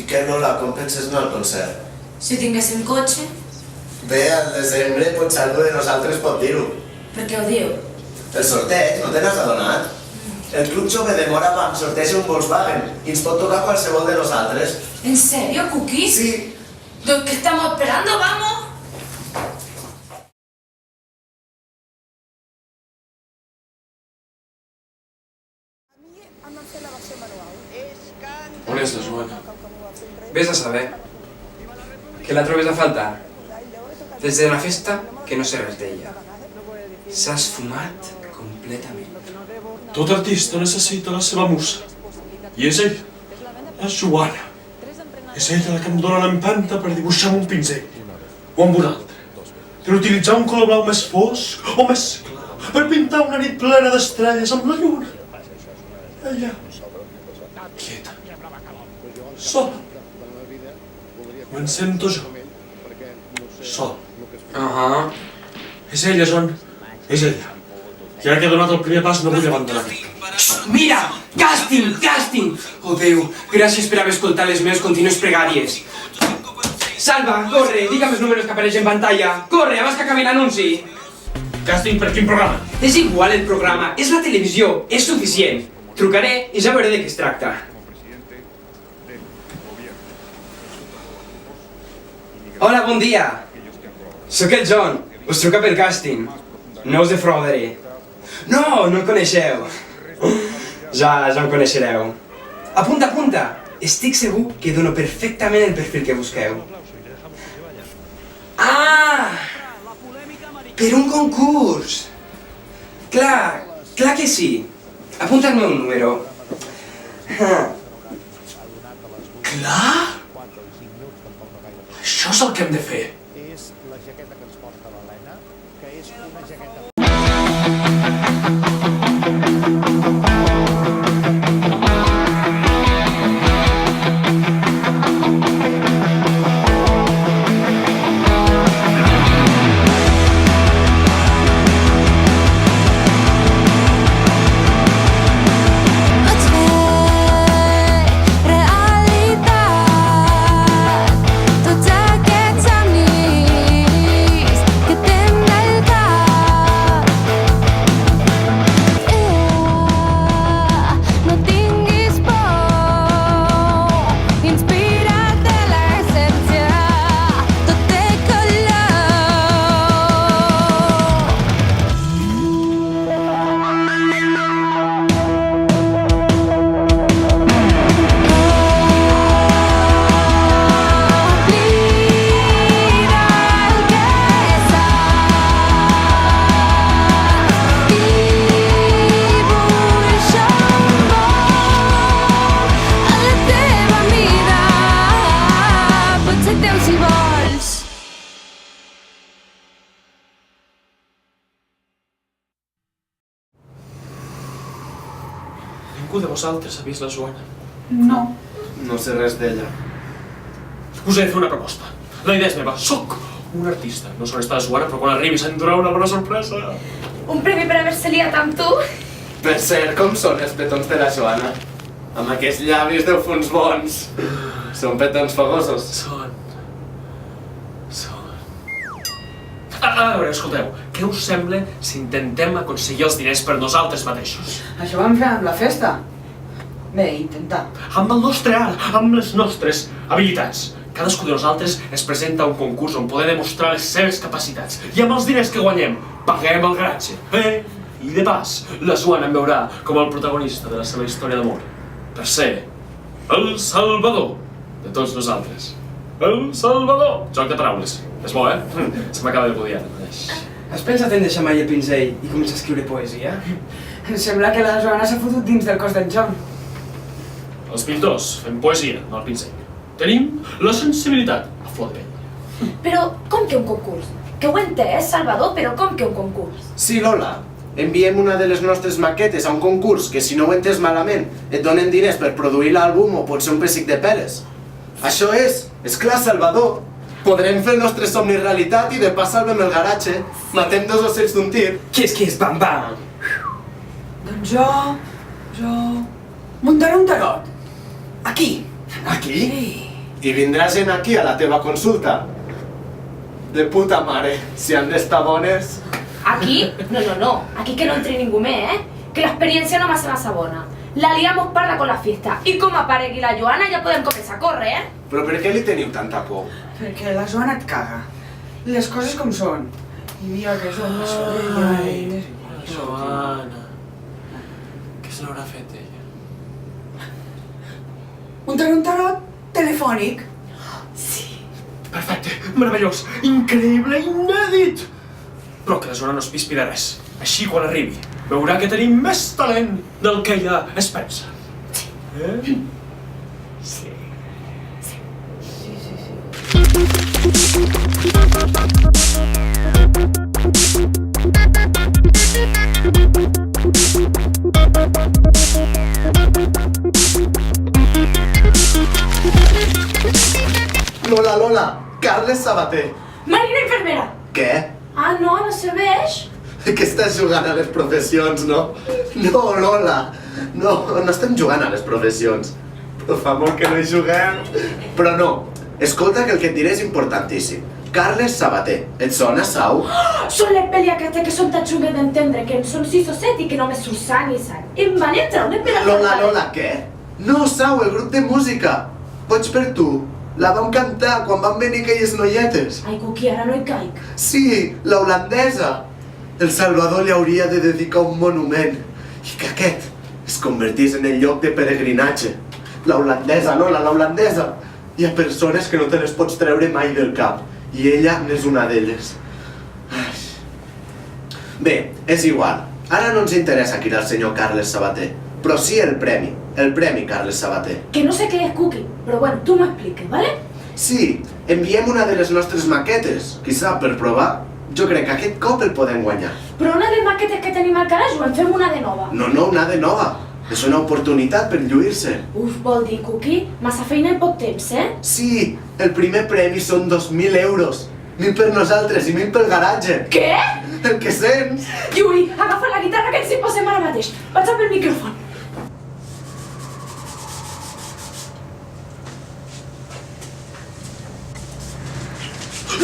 què, Lola, com penses anar al concert? Si tinguéssim cotxe, Bé, al desembre potser algú de nosaltres pot dir-ho. per què ho diu? El sorteig, no te n'has adonat? El Club Jove de Móra Banc sorteja un Volkswagen i ens pot tocar qualsevol de nosaltres. ¿En serio, Cookie? Sí. ¿Qué estamos esperando? ¡Vamos! On és la Joana? Vés a saber. Que la trobes a faltar? Des de la festa, que no sé res d'ella. S'ha esfumat completament. Tot artista necessita la seva musa. I és ell, la Joana. És ella la que em dóna l'empenta per dibuixar amb un pinzell. O amb un altre. Per utilitzar un color blau més fosc o més clar. Per pintar una nit plena d'estrelles amb la lluna. Ella, quieta, sola. Me'n sento jo. Sol. És ella, Joan. És ella. I ara que he donat el primer pas no vull abandonar-me. Mira! Càsting! Càsting! Oh Déu, gràcies per haver escoltat les meves contínues pregàries. Salva, corre, digue'm els números que apareixen en pantalla. Corre, abans que acabi l'anunci. Càsting per quin programa? És igual el programa, és la televisió, és suficient. Trucaré i ja veuré de què es tracta. Hola, bon dia. Soc el John, us truca pel càsting. No us defraudaré. No, no el coneixeu. Ja em coneixereu. Apunta, apunta. Estic segur que dono perfectament el perfil que busqueu. Ah! Per un concurs! Clar que sí. Apunta el meu número. Clar? Això és el que hem de fer. Ningú de vosaltres ha vist la Joana? No. No sé res d'ella. Us he de fer una proposta. La idea és meva. Soc un artista. No sé on està la Joana, però quan arribi se'n donarà una bona sorpresa. Un premi per haver-se liat amb tu? Per cert, com són els petons de la Joana? Amb aquests llavis deu fer uns bons. Són petons fogosos. A veure, escolteu, què us sembla si intentem aconseguir els diners per nosaltres mateixos? Això ho vam fer amb la festa. Bé, intentar. Amb el nostre art, amb les nostres habilitats. Cadascú de nosaltres es presenta a un concurs on poder demostrar les seves capacitats. I amb els diners que guanyem, paguem el garatge. I de pas, la Joana em veurà com el protagonista de la seva història d'amor. Per ser el salvador de tots nosaltres. El Salvador! Joc de paraules. És bo, Se m'acaba de poder ara. Has pensat en deixar mai el pinzell i començar a escriure poesia? Em sembla que la Joana s'ha fotut dins del cos d'en John. Els pintors fem poesia, no el pinzell. Tenim la sensibilitat a flor de pell. Però com que un concurs? Que ho he entès, Salvador, però com que un concurs? Sí, Lola. Enviem una de les nostres maquetes a un concurs que, si no ho entès malament, et donen diners per produir l'àlbum o potser un pessic de peres. Això és clar, Salvador. Podrem fer el nostre somni realitat i de pas salvem el garatge. Matem 2 ocells d'un tir. Què és, bam, bam? Doncs jo... muntaré un tarot. Aquí. Aquí? Sí. I vindrà gent aquí a la teva consulta? De puta mare, si han d'estar bones. Aquí? No. Aquí que no entre ningú més, Que l'experiència no va ser massa bona. La liamos parda con la fiesta. I com aparegui la Joana ja podem començar a córrer, Però per què li teniu tanta por? Perquè la Joana et caga. Les coses com són. I mira que som la Sorella i... Joana... Què se l'haurà fet ella? Un tarot telefònic. Perfecte, meravellós, increïble, inèdit! Però que la Joana no es pispi de res. Així, quan arribi, veurà que tenim més talent del que ella es pensa. Sí. Lola, Carles Sabater. Marina infermera! Què? Ah, no serveix? Que estàs jugant a les professions, no? No, Lola, no estem jugant a les professions. Però fa molt que no hi juguem. Però no, escolta que el que et diré és importantíssim. Carles Sabater, et sona, Sau? Són les pel·li aquestes que són tan xungues d'entendre, que en són 6 o 7 i que només surt sang i sang. Em van entrar una pel·li... Lola, què? No, Sau, el grup de música. Pots per tu. La vam cantar quan van venir aquelles noietes. Ai, Cuqui, ara no hi caic. Sí, la holandesa. El Salvador li hauria de dedicar un monument i que aquest es convertís en el lloc de peregrinatge. La holandesa, Lola, la holandesa. Hi ha persones que no te les pots treure mai del cap i ella n'és una d'elles. Bé, és igual. Ara no ens interessa cridar el senyor Carles Sabater, però sí el premi Carles Sabater. Que no sé què és, Cuqui, però bueno, tu m'expliques, ¿vale? Sí, enviem una de les nostres maquetes, qui sap, per provar. Jo crec que aquest cop el podem guanyar. Però una de les maquetes que tenim al calaix o en fem una de nova? No, una de nova. És una oportunitat per lluir-se. Uf, vol dir, Cuqui, massa feina en poc temps, Sí, el primer premi són 2.000 euros. 1.000 per nosaltres i 1.000 pel garatge. Què? El que sents? Lluí, agafa la guitarra que ens hi posem ara mateix. Vaig a pel micròfon.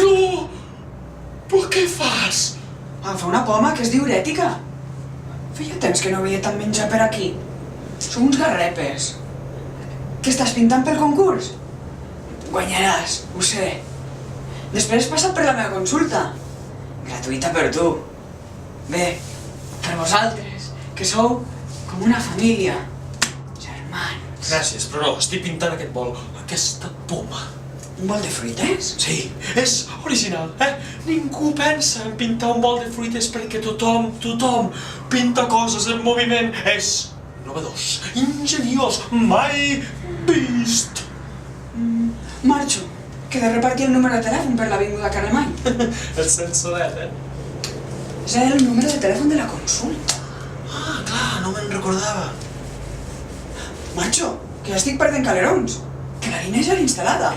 No! Però què fas? Em fa una poma que és diurètica. Feia temps que no veia tant menjar per aquí. Som uns garrepes. Què estàs pintant pel concurs? Guanyaràs, ho sé. Després passa per la meva consulta. Gratuïta per tu. Bé, per vosaltres, que sou com una família. Germans. Gràcies, però no, estic pintant aquest bol, aquesta poma. Un bol de fruites? Sí, és original, Ningú pensa en pintar un bol de fruites perquè tothom pinta coses en moviment. És novedós, ingeniós, mai vist. Marxo, que he de repartir el número de telèfon per l'avinguda Carlemany. El sensoret, És el número de telèfon de la consulta. Ah, clar, no me'n recordava. Marxo, que ja estic perdent calerons. Que la Nina ja l'he instal·lada.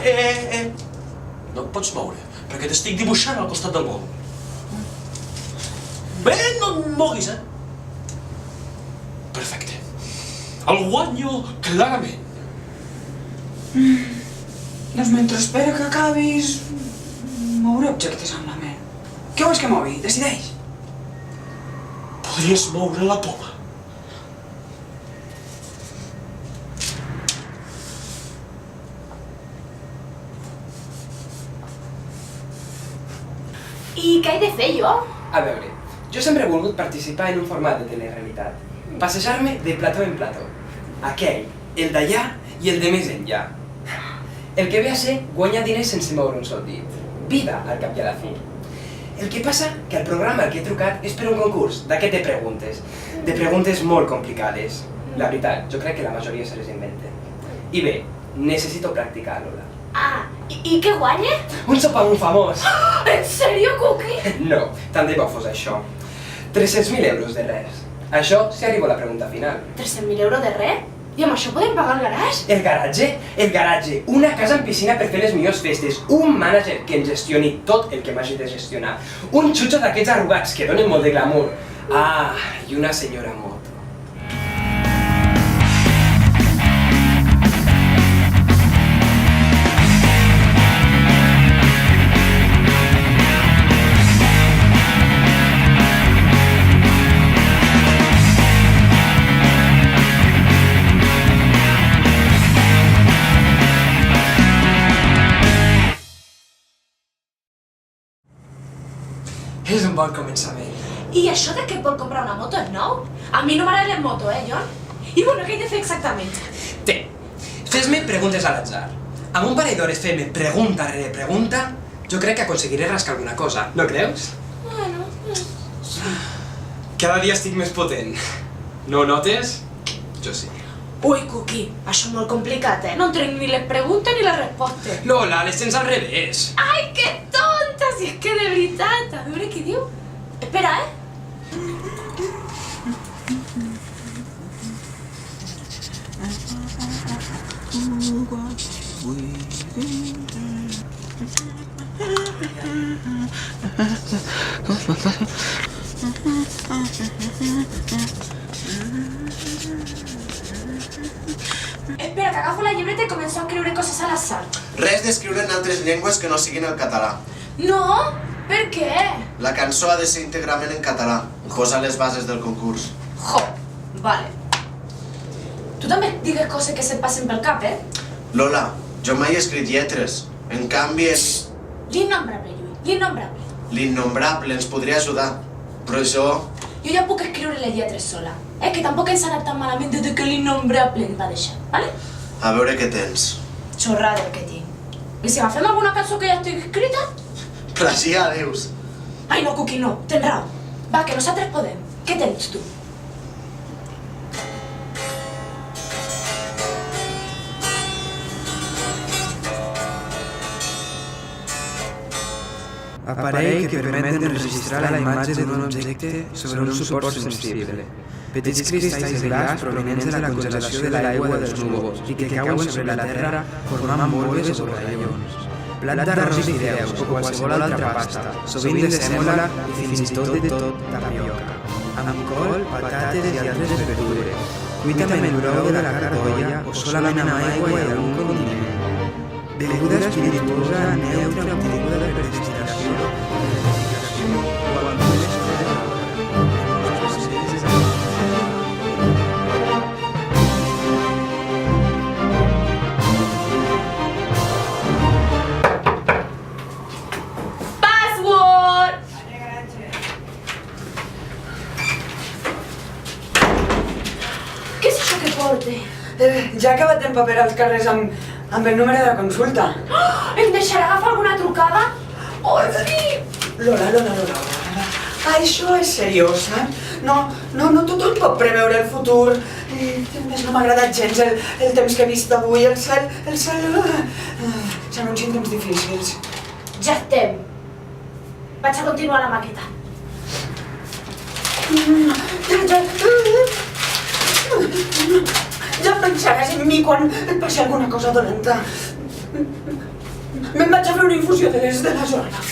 No et pots moure, perquè t'estic dibuixant al costat del bol. Bé, no et moguis, Perfecte. El guanyo clarament. Doncs mentre espero que acabis... moure objectes amb la ment. Què vols que mogui? Decideix. Podries moure la poma. I què he de fer jo? A veure, jo sempre he volgut participar en un format de telerealitat. Passejar-me de plató en plató. Aquell, el d'allà i el de més enllà. El que ve a ser guanyar diners sense moure un sol dit. Vida, al cap i a la fi. El que passa que el programa al que he trucat és per un concurs d'aquest de preguntes. De preguntes molt complicades. La veritat, jo crec que la majoria se les inventen. I bé, necessito practicar, Lola. Ah, i què guanya? Un sopar amb un famós. En sèrio, Cuqui? No, tant de bo fos això. 300.000 euros de res. Això si arribo a la pregunta final. 300.000 euros de res? I amb això podem pagar el garaix? El garatge? El garatge. Una casa amb piscina per fer les millors festes. Un mànager que em gestioni tot el que m'hagi de gestionar. Un xutxo d'aquests arrugats que donen molt de glamour. Ah, i una senyora moto. És un bon començament. I això de que vol comprar una moto és nou? A mi no m'agrada les motos, John? I bueno, què he de fer exactament? Té, fes-me preguntes a l'atzar. Amb un parell d'hores fent-me pregunta rere pregunta, jo crec que aconseguiré rascar alguna cosa, no creus? Bueno, Cada dia estic més potent. No ho notes? Jo sí. Ui, Cookie, això és molt complicat, No entenc ni les preguntes ni les respostes. Lola, les tens al revés. Ai, que tonta, si és que de veritat. A veure què diu. Espera, Espera, que agafo la llibreta i començo a escriure coses a l'atzar. Res d'escriure en altres llengües que no siguin el català. No? Per què? La cançó ha de ser íntegrament en català. Posa les bases del concurs. Jo, vale. Tu també digues coses que se't passen pel cap, Lola, jo mai he escrit lletres. En canvi, L'innombrable, Lluís, l'innombrable. l'innombrable ens podria ajudar. Però jo... Jo ja puc escriure les lletres sola. Que tampoc ens ha anat tan malament des que l'innombrable em va deixar, vale? A veure què tens. Xorrada el que tinc. I si agafem alguna cançó que ja estic escrita? Plagiar, Deus. Ai, no, Cookie, no. Tens raó. Va, que nosaltres podem. Què tens tu? Aparell que permet enregistrar la imatge d'un objecte sobre un suport sensible. Petits cristalls de gas provenents de la congelació de l'aigua dels núvols i que cauen sobre la terra formant volves o borrallons. Plat d'arròs i fideus o qualsevol altra pasta, sovint de sèmola i fins i tot de tot tapioca. Amb col, patates i altres verdures. Cuita amb el brou de la cardolla o solament amb aigua i algun condiment. Beguda espirituosa neutra obtinguda per destil·lació o verificació o algunes Password! Què és això que porte? Ja ha acabat d'empaperar els carrers amb el número de la consulta. Em deixarà agafar alguna trucada? Oh, sí! Lola. Això és seriós, saps? No tothom pot preveure el futur. A més, no m'ha agradat gens el temps que he vist avui. El cel... S'anuncien temps difícils. Ja estem. Vaig a continuar la maqueta. Ja pensaràs en mi quan et passi alguna cosa dolenta. Me'n vaig a fer una infusió de la zona.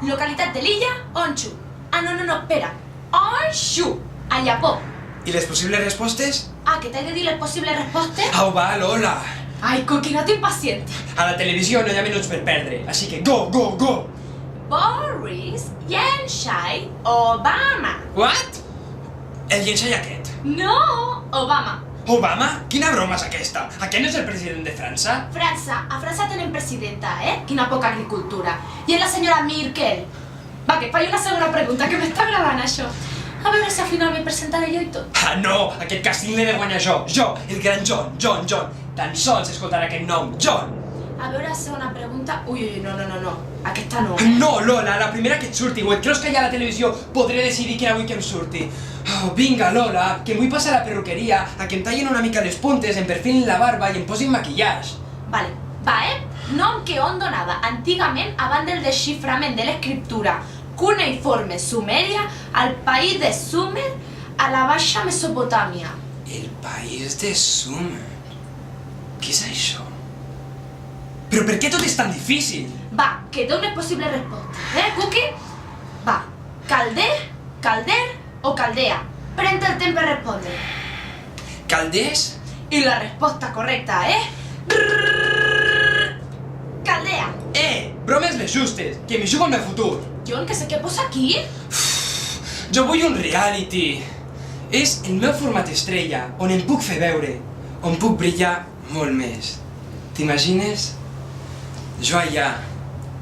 Localitat de l'illa, Honshu. Ah, no, espera. Honshu, al Japó. I les possibles respostes? Ah, que t'he de dir les possibles respostes? Au, va, Lola! Ai, Cookie, no t'impacienti. A la televisió no hi ha minuts per perdre, així que go, go, go! Boris Yenshai Obama. What? El llençall aquest? No, Obama. Obama? Quina broma és aquesta? Aquest no és el president de França? A França tenen presidenta, Quina poca agricultura. I és la senyora Merkel. Va, que faig una segona pregunta, que m'està agradant això. A veure si al final m'hi presentaré jo i tot. Ah, no! Aquest càsting l'he de guanyar jo! Jo, el gran John! Tan sols escoltarà aquest nom, John! A veure, segona pregunta... Ui, no. Aquesta no. No, Lola, la primera que et surti, o et creus que allà a la televisió podré decidir quina vull que em surti? Oh, vinga, Lola, que em vull passar a la perruqueria, a que em tallin una mica les puntes, em perfilin la barba i em posin maquillage. Vale, va, nom que on donava antigament abans del desxiframent de l'escriptura cuneiforme sumèria al país de Sumer a la Baixa Mesopotàmia. El país de Sumer. Què és això? Però per què tot és tan difícil? Va, que dones possibles respostes, Cookie? Va, calder o caldea. Prende el temps per respondre. Calders? I la resposta correcta caldea. Bromes les justes, que m'hi jugo el meu futur. John, que sé què posa aquí? Jo vull un reality. És el meu format estrella, on em puc fer veure, on puc brillar molt més. T'imagines? Jo allà,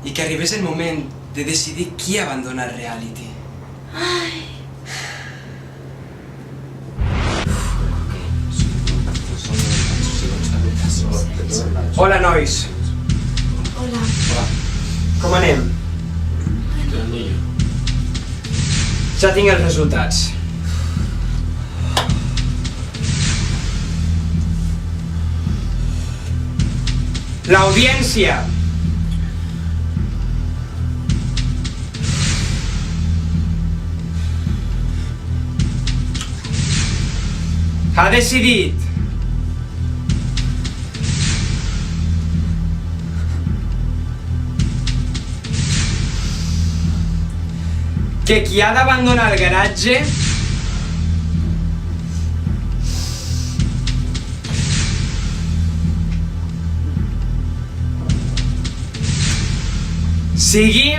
i que arribés el moment de decidir qui abandona el reality. Hola, nois. Hola. Com anem? Ja tinc els resultats. L'audiència ha decidit que qui ha d'abandonar el garatge sigui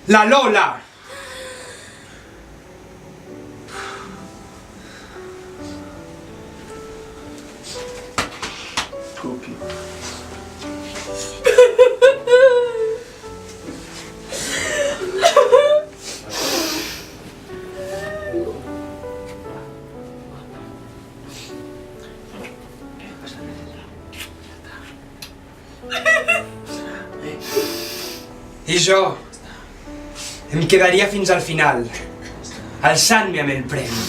la Lola. Cookie. I jo em quedaria fins al final, alçant-me amb el premi.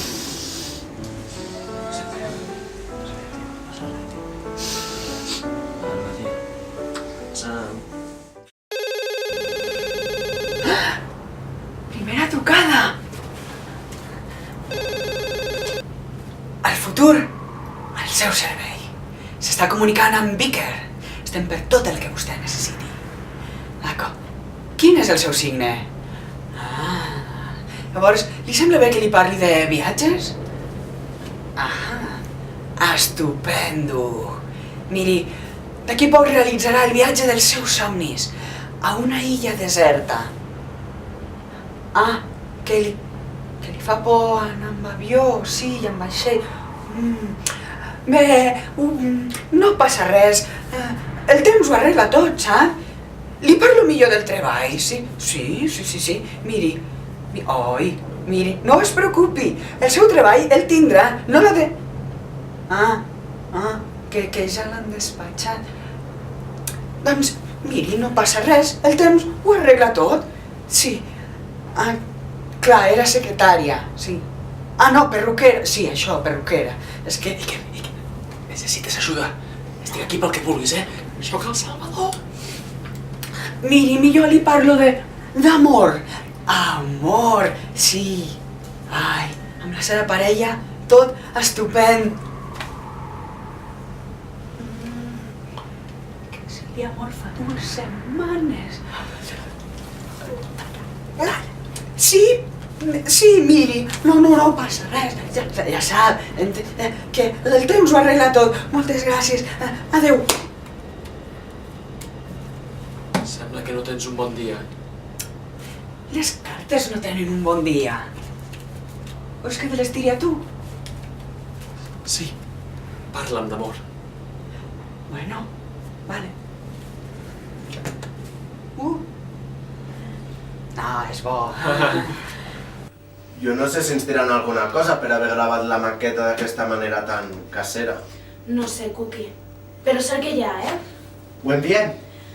Primera trucada! El futur, al seu servei. S'està comunicant amb Vicker. Estem per tot el que vostè necessiti. D'acord. Quin és el seu signe? Llavors, li sembla bé que li parli de viatges? Estupendo! Miri, d'aquí poc realitzarà el viatge dels seus somnis a una illa deserta. Que li fa por anar amb avió, sí, amb vaixell. Bé, no passa res. El temps ho arregla tot, sap? Li parlo millor del treball, sí? Sí. Miri, no es preocupi. El seu treball el tindrà, no l'ha de... que ja l'han despatxat. Doncs, miri, no passa res. El temps ho arregla tot. Sí. Clar, era secretària, sí. No, perruquera. Sí, això, perruquera. És que... Necessites ajuda. Estic aquí pel que vulguis, Soc el Salvador. Miri, millor li parlo d'amor. Amor, sí. Ai, amb la seva parella, tot estupend. Que sigui amor fa 2 setmanes. Sí, miri, no passa res, ja sap, que el temps ho arregla tot. Moltes gràcies, adeu. Sembla que no tens un bon dia. Les cartes no tenen un bon dia. Vols que te les tiri a tu? Sí, parla'm d'amor. Bueno, vale. No, és bo. Jo no sé si ens diran alguna cosa per haver gravat la maqueta d'aquesta manera tan casera. No sé, Cookie. Però cert que hi ha, eh? Ho enviem?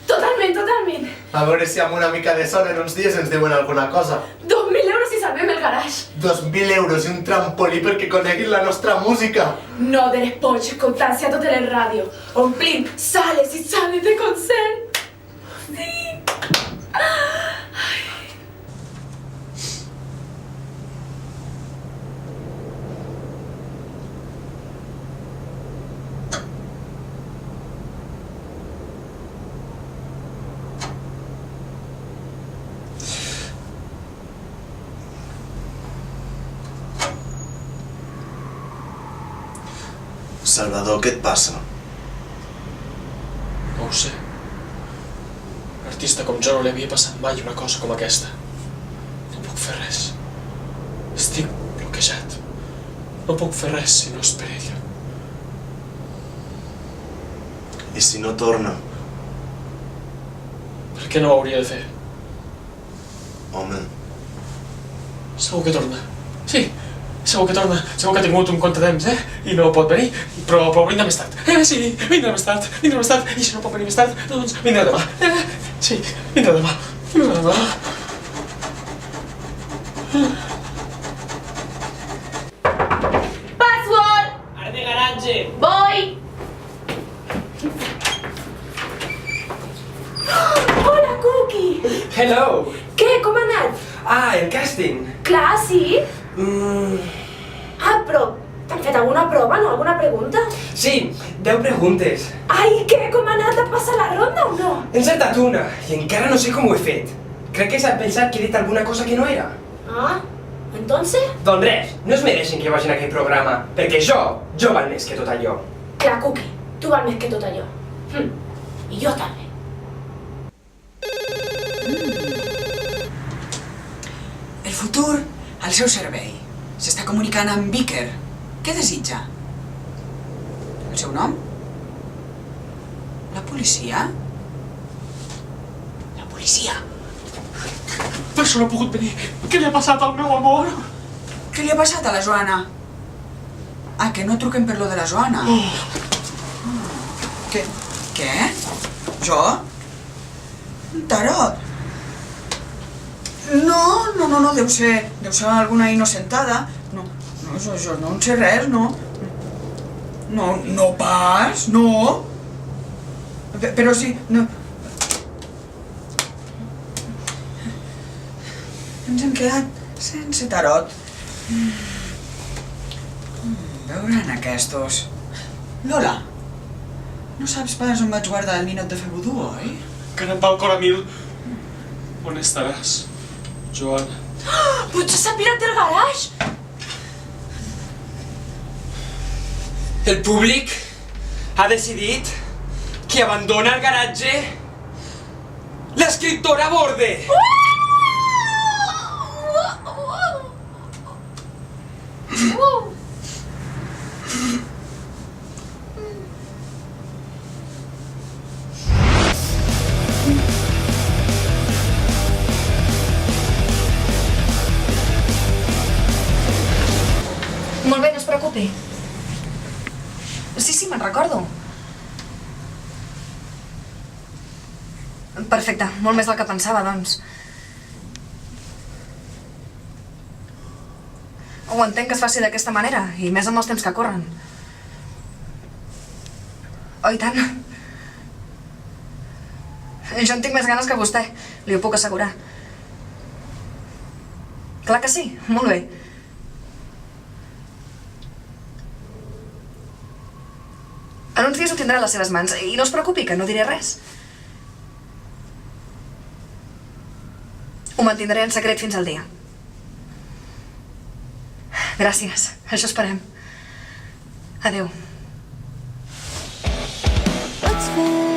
Totalment, totalment. A veure si amb una mica de son en uns dies ens diuen alguna cosa. 2.000 euros si salvem el garage. 2.000 euros i un trampolí perquè coneguin la nostra música. No de les pots escoltant-se a tot el ràdio. Omplint sales i sales de concert. Sí. Salvador, què et passa? No ho sé. Un artista com jo no li havia passat mai una cosa com aquesta. No puc fer res. Estic bloquejat. No puc fer res si no és per ella. I si no torna? Per què no ho hauria de fer? Home, Segur que torna. Sí, segur que torna. Segur que ha tingut un contratemps, I no pot venir. Però vindrà més tard. Sí, vindrà més tard. Vindrà més tard. I si no pot venir més tard, doncs vindrà demà. Sí, vindrà demà. Vindrà demà. Password! Art de garatge! Voy! Hola, Cookie! Hello! Què, com ha anat? Ah, el càsting! Clar, sí? Ah, però t'han fet alguna prova, no? Alguna pregunta? Sí, 10 preguntes. Ai, què? Com ha anat? Ha passat la ronda o no? He encertat una, i encara no sé com ho he fet. Crec que s'ha pensat que he dit alguna cosa que no era. Ah, entonces? Doncs res, no es mereixen que vagin a aquell programa, perquè jo val més que tot allò. Clar, Cookie, tu val més que tot allò. I jo també. El futur, al seu servei. S'està comunicant amb Vicker. Què desitja? El seu nom? La policia? La policia? Per això no ha pogut venir. Què li ha passat al meu amor? Què li ha passat a la Joana? Ah, que no truquen per lo de la Joana. Què? Jo? Tarot? No, deu ser alguna innocentada. No, jo no en sé res, no. No pas, no. Però sí, no. Ens hem quedat sense tarot. Veuran aquestos. Lola, no saps pas on vaig guardar el ninot de fer vudú, oi? Que anant pel cor a mil. On estaràs, Joana? Potser s'ha pirat del garage? El públic ha decidit que abandona el garatge l'escriptora Borde. Molt bé, no es preocupi. Sí, me'n recordo. Perfecte, molt més del que pensava, doncs. Ho entenc que es faci d'aquesta manera, i més amb els temps que corren. Oh, i tant. Jo en tinc més ganes que vostè, li ho puc assegurar. Clar que sí, molt bé. En uns dies ho tindrà a les seves mans, i no es preocupi, que no diré res. Ho mantindré en secret fins al dia. Gràcies, això esperem. Adéu. What's fair?